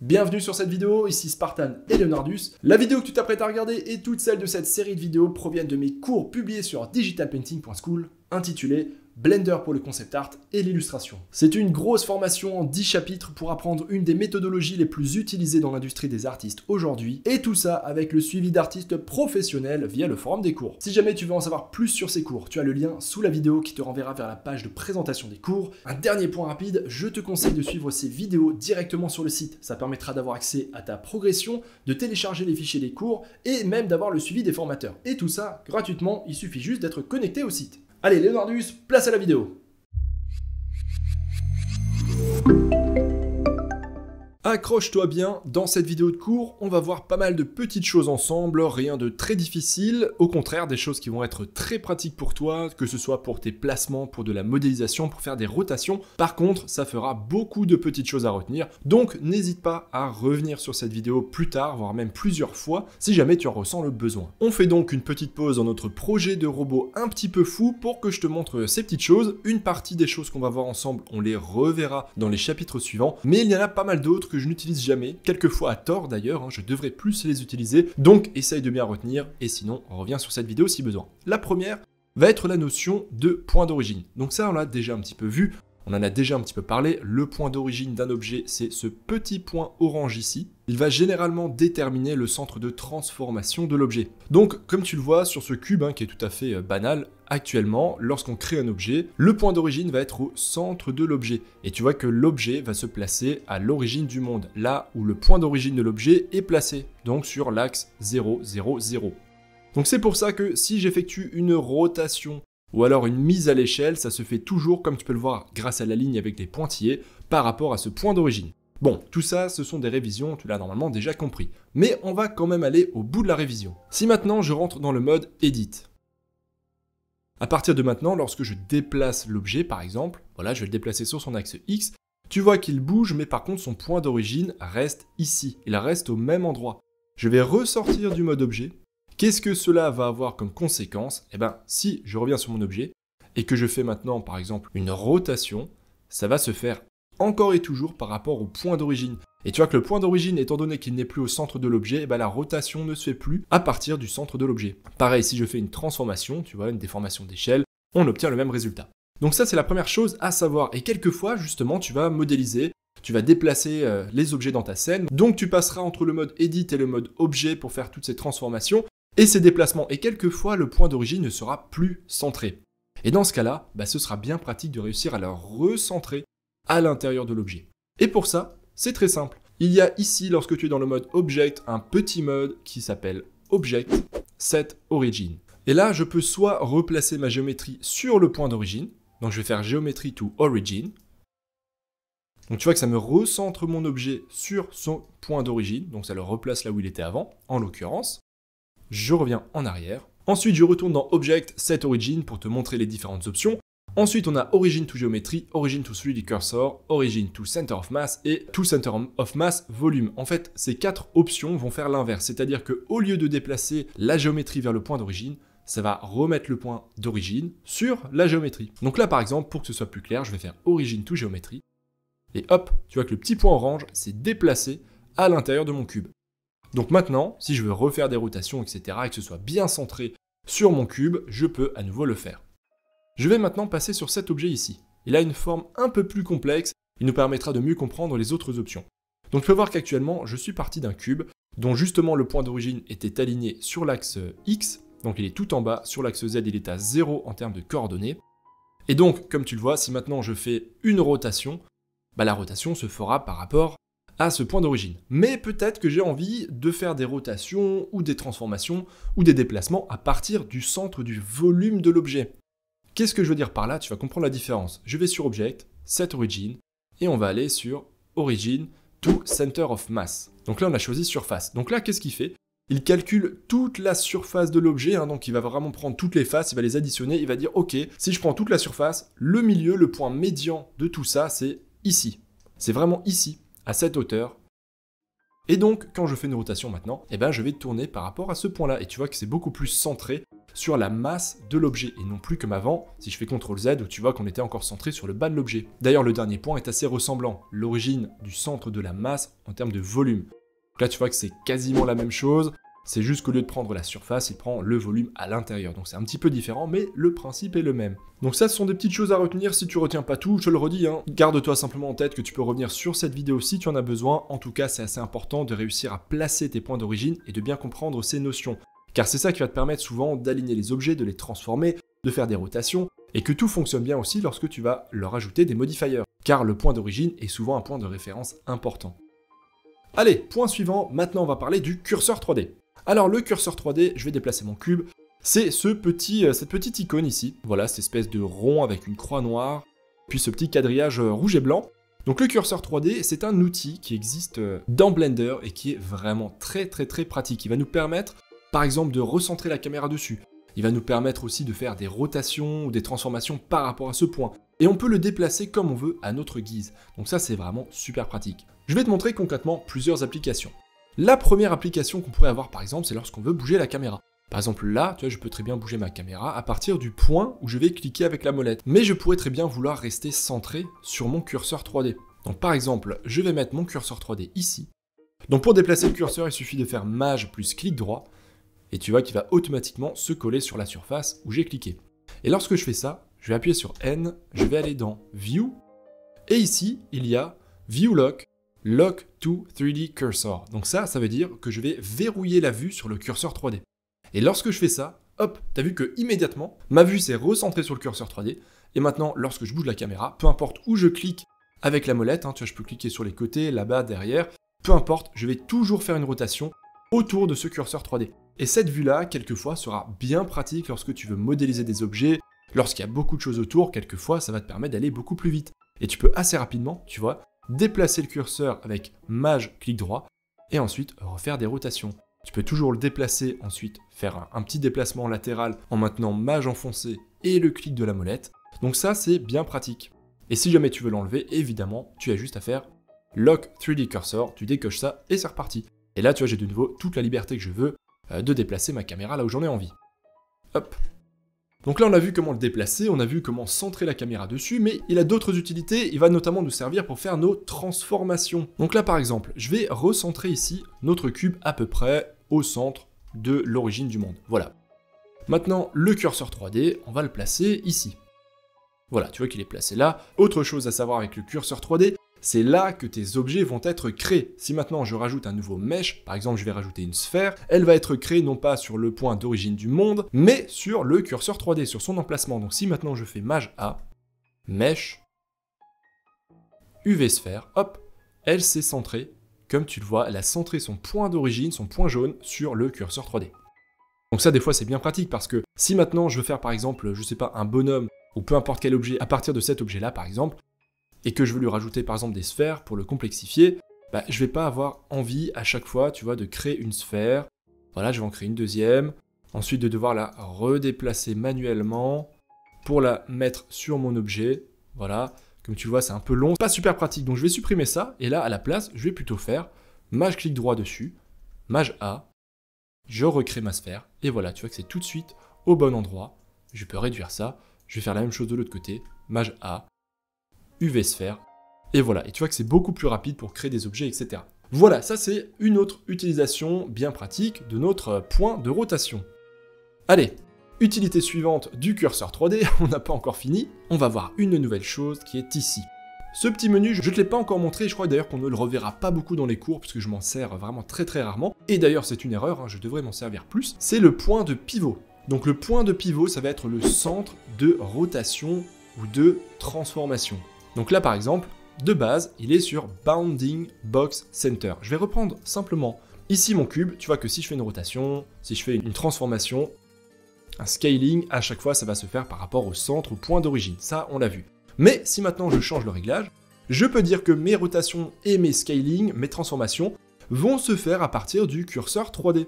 Bienvenue sur cette vidéo, ici Spartan et Leonardus. La vidéo que tu t'apprêtes à regarder et toutes celles de cette série de vidéos proviennent de mes cours publiés sur digitalpainting.school intitulés Blender pour le concept art et l'illustration. C'est une grosse formation en 10 chapitres pour apprendre une des méthodologies les plus utilisées dans l'industrie des artistes aujourd'hui, et tout ça avec le suivi d'artistes professionnels via le forum des cours. Si jamais tu veux en savoir plus sur ces cours, tu as le lien sous la vidéo qui te renverra vers la page de présentation des cours. Un dernier point rapide, je te conseille de suivre ces vidéos directement sur le site. Ça permettra d'avoir accès à ta progression, de télécharger les fichiers des cours et même d'avoir le suivi des formateurs. Et tout ça gratuitement, il suffit juste d'être connecté au site. Allez, Leonardus, place à la vidéo. Accroche-toi bien, dans cette vidéo de cours, on va voir pas mal de petites choses ensemble, rien de très difficile, au contraire des choses qui vont être très pratiques pour toi, que ce soit pour tes placements, pour de la modélisation, pour faire des rotations. Par contre, ça fera beaucoup de petites choses à retenir, donc n'hésite pas à revenir sur cette vidéo plus tard, voire même plusieurs fois, si jamais tu en ressens le besoin. On fait donc une petite pause dans notre projet de robot un petit peu fou pour que je te montre ces petites choses. Une partie des choses qu'on va voir ensemble, on les reverra dans les chapitres suivants, mais il y en a pas mal d'autres que je n'utilise jamais, quelquefois à tort d'ailleurs, je devrais plus les utiliser, donc essaye de bien retenir, et sinon on revient sur cette vidéo si besoin. La première va être la notion de point d'origine. Donc ça on l'a déjà un petit peu vu, on en a déjà un petit peu parlé, le point d'origine d'un objet c'est ce petit point orange ici. Il va généralement déterminer le centre de transformation de l'objet. Donc comme tu le vois sur ce cube qui est tout à fait banal, actuellement lorsqu'on crée un objet, le point d'origine va être au centre de l'objet. Et tu vois que l'objet va se placer à l'origine du monde, là où le point d'origine de l'objet est placé, donc sur l'axe 0, 0, 0. Donc c'est pour ça que si j'effectue une rotation ou alors une mise à l'échelle, ça se fait toujours, comme tu peux le voir, grâce à la ligne avec les pointillés, par rapport à ce point d'origine. Bon, tout ça, ce sont des révisions, tu l'as normalement déjà compris. Mais on va quand même aller au bout de la révision. Si maintenant je rentre dans le mode Edit. À partir de maintenant, lorsque je déplace l'objet, par exemple, voilà, je vais le déplacer sur son axe X, tu vois qu'il bouge, mais par contre son point d'origine reste ici. Il reste au même endroit. Je vais ressortir du mode objet. Qu'est-ce que cela va avoir comme conséquence? Eh bien, si je reviens sur mon objet et que je fais maintenant, par exemple, une rotation, ça va se faire encore et toujours par rapport au point d'origine. Et tu vois que le point d'origine, étant donné qu'il n'est plus au centre de l'objet, eh bien, la rotation ne se fait plus à partir du centre de l'objet. Pareil, si je fais une transformation, tu vois, une déformation d'échelle, on obtient le même résultat. Donc ça, c'est la première chose à savoir. Et quelquefois, justement, tu vas modéliser, tu vas déplacer les objets dans ta scène. Donc tu passeras entre le mode Edit et le mode Objet pour faire toutes ces transformations et ces déplacements. Et quelquefois, le point d'origine ne sera plus centré. Et dans ce cas-là, ce sera bien pratique de réussir à le recentrer à l'intérieur de l'objet. Et pour ça, c'est très simple. Il y a ici, lorsque tu es dans le mode Object, un petit mode qui s'appelle Object Set Origin. Et là, je peux soit replacer ma géométrie sur le point d'origine, donc je vais faire Geometry to Origin. Donc tu vois que ça me recentre mon objet sur son point d'origine, donc ça le replace là où il était avant, en l'occurrence. Je reviens en arrière. Ensuite, je retourne dans Object Set Origin pour te montrer les différentes options. Ensuite, on a Origin to Geometry, Origin to 3D Cursor, Origin to Center of Mass et to Center of Mass Volume. En fait, ces 4 options vont faire l'inverse, c'est-à-dire qu'au lieu de déplacer la géométrie vers le point d'origine, ça va remettre le point d'origine sur la géométrie. Donc là, par exemple, pour que ce soit plus clair, je vais faire Origin to Geometry. Et hop, tu vois que le petit point orange s'est déplacé à l'intérieur de mon cube. Donc maintenant, si je veux refaire des rotations, etc., et que ce soit bien centré sur mon cube, je peux à nouveau le faire. Je vais maintenant passer sur cet objet ici. Il a une forme un peu plus complexe, il nous permettra de mieux comprendre les autres options. Donc tu peux voir qu'actuellement, je suis parti d'un cube dont justement le point d'origine était aligné sur l'axe X, donc il est tout en bas, sur l'axe Z il est à 0 en termes de coordonnées. Et donc, comme tu le vois, si maintenant je fais une rotation, la rotation se fera par rapport à ce point d'origine. Mais peut-être que j'ai envie de faire des rotations ou des transformations ou des déplacements à partir du centre du volume de l'objet. Qu'est-ce que je veux dire par là? Tu vas comprendre la différence. Je vais sur Object, Set Origin, et on va aller sur Origin to Center of Mass. Donc là, on a choisi Surface. Donc là, qu'est-ce qu'il fait? Il calcule toute la surface de l'objet, donc il va vraiment prendre toutes les faces, il va les additionner, il va dire, ok, si je prends toute la surface, le milieu, le point médian de tout ça, c'est ici. C'est vraiment ici, à cette hauteur. Et donc, quand je fais une rotation maintenant, je vais tourner par rapport à ce point-là. Et tu vois que c'est beaucoup plus centré sur la masse de l'objet, et non plus comme avant, si je fais CTRL Z, où tu vois qu'on était encore centré sur le bas de l'objet. D'ailleurs, le dernier point est assez ressemblant, l'origine du centre de la masse en termes de volume. Donc là, tu vois que c'est quasiment la même chose, c'est juste qu'au lieu de prendre la surface, il prend le volume à l'intérieur. Donc c'est un petit peu différent, mais le principe est le même. Donc ça, ce sont des petites choses à retenir. Si tu retiens pas tout, je te le redis, hein, garde-toi simplement en tête que tu peux revenir sur cette vidéo si tu en as besoin. En tout cas, c'est assez important de réussir à placer tes points d'origine et de bien comprendre ces notions. Car c'est ça qui va te permettre souvent d'aligner les objets, de les transformer, de faire des rotations, et que tout fonctionne bien aussi lorsque tu vas leur ajouter des modifiers. Car le point d'origine est souvent un point de référence important. Allez, point suivant, maintenant on va parler du curseur 3D. Alors le curseur 3D, je vais déplacer mon cube, c'est cette petite icône ici, voilà, cette espèce de rond avec une croix noire, puis ce petit quadrillage rouge et blanc. Donc le curseur 3D, c'est un outil qui existe dans Blender et qui est vraiment très pratique. Il va nous permettre, par exemple, de recentrer la caméra dessus. Il va nous permettre aussi de faire des rotations ou des transformations par rapport à ce point. Et on peut le déplacer comme on veut à notre guise. Donc ça, c'est vraiment super pratique. Je vais te montrer concrètement plusieurs applications. La première application qu'on pourrait avoir par exemple, c'est lorsqu'on veut bouger la caméra. Par exemple là, tu vois, je peux très bien bouger ma caméra à partir du point où je vais cliquer avec la molette. Mais je pourrais très bien vouloir rester centré sur mon curseur 3D. Donc par exemple, je vais mettre mon curseur 3D ici. Donc pour déplacer le curseur, il suffit de faire Maj plus clic droit. Et tu vois qu'il va automatiquement se coller sur la surface où j'ai cliqué. Et lorsque je fais ça, je vais appuyer sur N, je vais aller dans View. Et ici, il y a View Lock. Lock to 3D Cursor. Donc ça veut dire que je vais verrouiller la vue sur le curseur 3D. Et lorsque je fais ça, hop, t'as vu que immédiatement, ma vue s'est recentrée sur le curseur 3D. Et maintenant, lorsque je bouge la caméra, peu importe où je clique avec la molette, hein, tu vois, je peux cliquer sur les côtés, là-bas, derrière, peu importe, je vais toujours faire une rotation autour de ce curseur 3D. Et cette vue-là, quelquefois, sera bien pratique lorsque tu veux modéliser des objets, lorsqu'il y a beaucoup de choses autour, quelquefois, ça va te permettre d'aller beaucoup plus vite. Et tu peux assez rapidement, tu vois, déplacer le curseur avec Maj clic droit et ensuite refaire des rotations. Tu peux toujours le déplacer, ensuite faire un petit déplacement latéral en maintenant Maj enfoncé et le clic de la molette. Donc ça, c'est bien pratique. Et si jamais tu veux l'enlever, évidemment, tu as juste à faire Lock 3D Cursor, tu décoches ça et c'est reparti. Et là, tu vois, j'ai de nouveau toute la liberté que je veux de déplacer ma caméra là où j'en ai envie. Hop. Donc là, on a vu comment le déplacer, on a vu comment centrer la caméra dessus, mais il a d'autres utilités, il va notamment nous servir pour faire nos transformations. Donc là, par exemple, je vais recentrer ici notre cube à peu près au centre de l'origine du monde. Voilà. Maintenant, le curseur 3D, on va le placer ici. Voilà, tu vois qu'il est placé là. Autre chose à savoir avec le curseur 3D, c'est là que tes objets vont être créés. Si maintenant je rajoute un nouveau mesh, par exemple je vais rajouter une sphère, elle va être créée non pas sur le point d'origine du monde, mais sur le curseur 3D, sur son emplacement. Donc si maintenant je fais Maj A, Mesh, UV sphère, hop, elle s'est centrée. Comme tu le vois, elle a centré son point d'origine, son point jaune, sur le curseur 3D. Donc ça des fois c'est bien pratique parce que si maintenant je veux faire par exemple, je sais pas, un bonhomme ou peu importe quel objet à partir de cet objet là par exemple, et que je veux lui rajouter par exemple des sphères pour le complexifier, bah, je vais pas avoir envie à chaque fois, tu vois, de créer une sphère. Voilà, je vais en créer une deuxième, ensuite de devoir la redéplacer manuellement pour la mettre sur mon objet. Voilà, comme tu vois, c'est un peu long, pas super pratique, donc je vais supprimer ça, et là, à la place, je vais plutôt faire Maj clic droit dessus, Maj A, je recrée ma sphère, et voilà, tu vois que c'est tout de suite au bon endroit. Je peux réduire ça, je vais faire la même chose de l'autre côté, Maj A, UV sphère, et voilà, et tu vois que c'est beaucoup plus rapide pour créer des objets, etc. Voilà, ça c'est une autre utilisation bien pratique de notre point de rotation. Allez, utilité suivante du curseur 3D, on n'a pas encore fini, on va voir une nouvelle chose qui est ici. Ce petit menu, je ne te l'ai pas encore montré, je crois d'ailleurs qu'on ne le reverra pas beaucoup dans les cours, puisque je m'en sers vraiment très rarement, et d'ailleurs c'est une erreur, hein, je devrais m'en servir plus, c'est le point de pivot. Donc le point de pivot, ça va être le centre de rotation ou de transformation. Donc là par exemple, de base, il est sur Bounding Box Center. Je vais reprendre simplement ici mon cube, tu vois que si je fais une rotation, si je fais une transformation, un scaling, à chaque fois ça va se faire par rapport au centre, au point d'origine, ça on l'a vu. Mais si maintenant je change le réglage, je peux dire que mes rotations et mes scaling, mes transformations, vont se faire à partir du curseur 3D.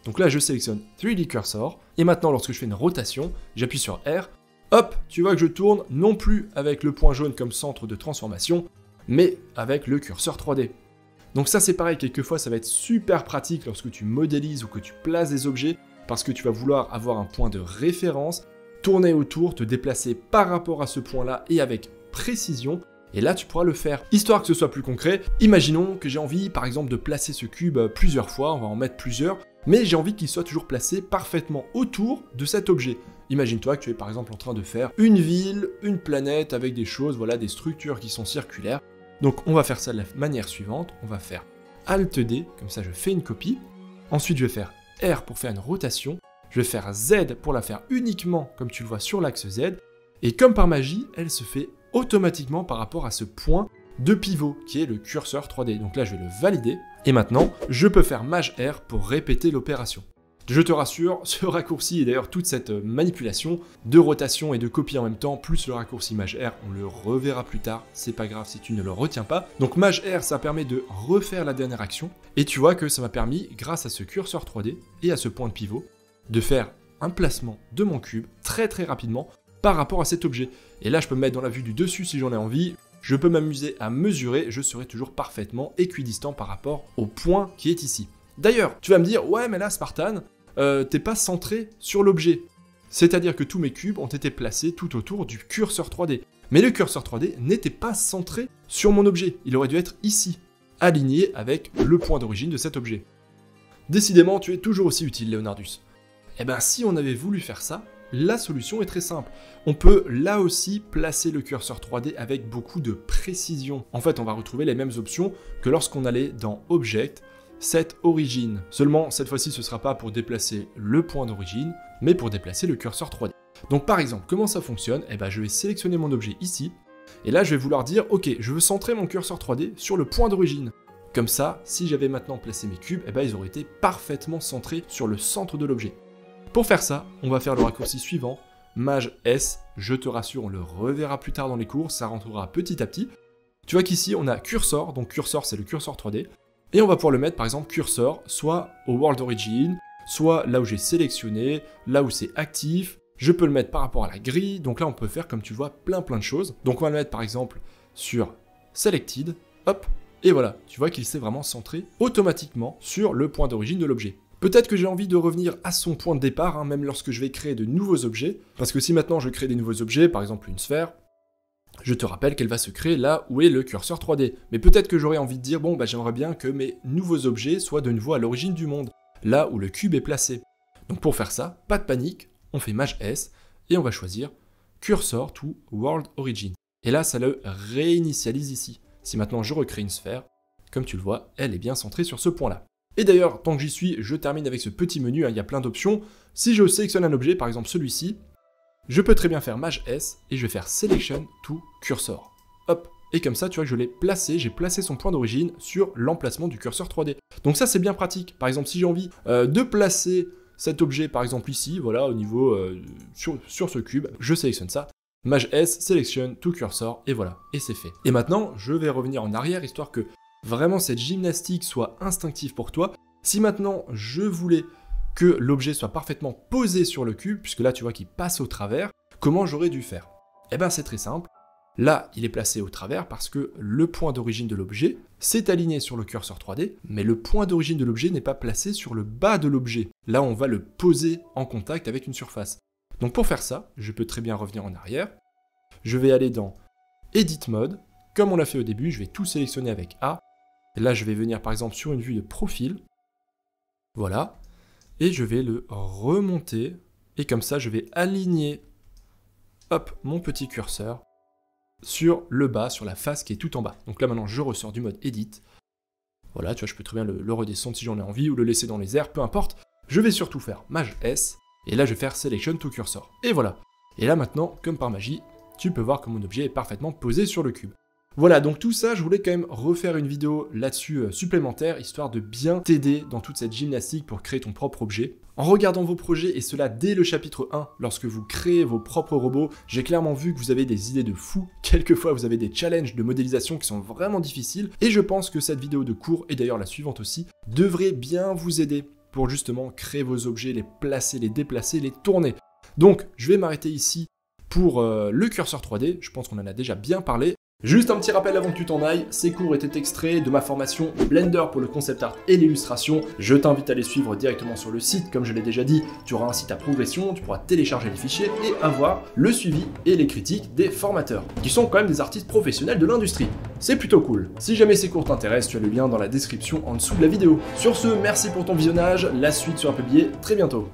Donc là je sélectionne 3D Cursor, et maintenant lorsque je fais une rotation, j'appuie sur R, hop, tu vois que je tourne non plus avec le point jaune comme centre de transformation, mais avec le curseur 3D. Donc ça c'est pareil, quelquefois ça va être super pratique lorsque tu modélises ou que tu places des objets, parce que tu vas vouloir avoir un point de référence, tourner autour, te déplacer par rapport à ce point-là et avec précision. Et là, tu pourras le faire. Histoire que ce soit plus concret, imaginons que j'ai envie, par exemple, de placer ce cube plusieurs fois, on va en mettre plusieurs, mais j'ai envie qu'il soit toujours placé parfaitement autour de cet objet. Imagine-toi que tu es par exemple en train de faire une ville, une planète avec des choses, voilà, des structures qui sont circulaires. Donc on va faire ça de la manière suivante, on va faire Alt D, comme ça je fais une copie. Ensuite je vais faire R pour faire une rotation. Je vais faire Z pour la faire uniquement, comme tu le vois, sur l'axe Z. Et comme par magie, elle se fait automatiquement par rapport à ce point de pivot qui est le curseur 3D. Donc là je vais le valider. Et maintenant, je peux faire Maj R pour répéter l'opération. Je te rassure, ce raccourci et d'ailleurs toute cette manipulation de rotation et de copie en même temps, plus le raccourci Maj R, on le reverra plus tard, c'est pas grave si tu ne le retiens pas. Donc Maj R, ça permet de refaire la dernière action, et tu vois que ça m'a permis, grâce à ce curseur 3D et à ce point de pivot, de faire un placement de mon cube très rapidement par rapport à cet objet. Et là, je peux me mettre dans la vue du dessus si j'en ai envie, je peux m'amuser à mesurer, je serai toujours parfaitement équidistant par rapport au point qui est ici. D'ailleurs, tu vas me dire, ouais mais là Spartan, t'es pas centré sur l'objet. C'est-à-dire que tous mes cubes ont été placés tout autour du curseur 3D. Mais le curseur 3D n'était pas centré sur mon objet. Il aurait dû être ici, aligné avec le point d'origine de cet objet. Décidément, tu es toujours aussi utile, Leonardus. Eh bien, si on avait voulu faire ça, la solution est très simple. On peut là aussi placer le curseur 3D avec beaucoup de précision. En fait, on va retrouver les mêmes options que lorsqu'on allait dans Object, Set Origin. Seulement, cette fois-ci, ce ne sera pas pour déplacer le point d'origine, mais pour déplacer le curseur 3D. Donc par exemple, comment ça fonctionne? Eh ben, je vais sélectionner mon objet ici, et là je vais vouloir dire, ok, je veux centrer mon curseur 3D sur le point d'origine. Comme ça, si j'avais maintenant placé mes cubes, eh ben, ils auraient été parfaitement centrés sur le centre de l'objet. Pour faire ça, on va faire le raccourci suivant, Maj S, je te rassure, on le reverra plus tard dans les cours, ça rentrera petit à petit. Tu vois qu'ici on a cursor, donc cursor c'est le curseur 3D, et on va pouvoir le mettre par exemple cursor, soit au World Origin, soit là où j'ai sélectionné, là où c'est actif. Je peux le mettre par rapport à la grille, donc là on peut faire comme tu vois plein de choses. Donc on va le mettre par exemple sur Selected, hop, et voilà, tu vois qu'il s'est vraiment centré automatiquement sur le point d'origine de l'objet. Peut-être que j'ai envie de revenir à son point de départ, même lorsque je vais créer de nouveaux objets, parce que si maintenant je crée des nouveaux objets, par exemple une sphère, je te rappelle qu'elle va se créer là où est le curseur 3D. Mais peut-être que j'aurais envie de dire, bon, j'aimerais bien que mes nouveaux objets soient de nouveau à l'origine du monde, là où le cube est placé. Donc pour faire ça, pas de panique, on fait Maj S, et on va choisir Cursor to World Origin. Et là, ça le réinitialise ici. Si maintenant je recrée une sphère, comme tu le vois, elle est bien centrée sur ce point-là. Et d'ailleurs, tant que j'y suis, je termine avec ce petit menu, il y a plein d'options. Si je sélectionne un objet, par exemple celui-ci, je peux très bien faire Maj S et je vais faire Selection to Cursor. Hop, et comme ça, tu vois que je l'ai placé, j'ai placé son point d'origine sur l'emplacement du curseur 3D. Donc ça, c'est bien pratique. Par exemple, si j'ai envie de placer cet objet, par exemple ici, voilà, au niveau, sur ce cube, je sélectionne ça. Maj S, Selection to Cursor, et voilà, et c'est fait. Et maintenant, je vais revenir en arrière, histoire que vraiment cette gymnastique soit instinctive pour toi. Si maintenant, je voulais que l'objet soit parfaitement posé sur le cube, puisque là tu vois qu'il passe au travers, comment j'aurais dû faire? Eh bien c'est très simple, là il est placé au travers parce que le point d'origine de l'objet s'est aligné sur le curseur 3D, mais le point d'origine de l'objet n'est pas placé sur le bas de l'objet. Là on va le poser en contact avec une surface. Donc pour faire ça, je peux très bien revenir en arrière, je vais aller dans Edit Mode, comme on l'a fait au début, je vais tout sélectionner avec A, et là je vais venir par exemple sur une vue de profil, voilà, et je vais le remonter, et comme ça je vais aligner, hop, mon petit curseur sur le bas, sur la face qui est tout en bas. Donc là maintenant je ressors du mode Edit, voilà, tu vois, je peux très bien le redescendre si j'en ai envie, ou le laisser dans les airs, peu importe. Je vais surtout faire Maj S, et là je vais faire Selection to Cursor, et voilà. Et là maintenant, comme par magie, tu peux voir que mon objet est parfaitement posé sur le cube. Voilà, donc tout ça, je voulais quand même refaire une vidéo là-dessus supplémentaire, histoire de bien t'aider dans toute cette gymnastique pour créer ton propre objet. En regardant vos projets, et cela dès le chapitre 1, lorsque vous créez vos propres robots, j'ai clairement vu que vous avez des idées de fou. Quelquefois, vous avez des challenges de modélisation qui sont vraiment difficiles, et je pense que cette vidéo de cours, et d'ailleurs la suivante aussi, devrait bien vous aider pour justement créer vos objets, les placer, les déplacer, les tourner. Donc, je vais m'arrêter ici pour le curseur 3D, je pense qu'on en a déjà bien parlé. Juste un petit rappel avant que tu t'en ailles, ces cours étaient extraits de ma formation Blender pour le concept art et l'illustration. Je t'invite à les suivre directement sur le site, comme je l'ai déjà dit, tu auras un site à progression, tu pourras télécharger les fichiers et avoir le suivi et les critiques des formateurs, qui sont quand même des artistes professionnels de l'industrie. C'est plutôt cool. Si jamais ces cours t'intéressent, tu as le lien dans la description en dessous de la vidéo. Sur ce, merci pour ton visionnage, la suite sera publiée très bientôt.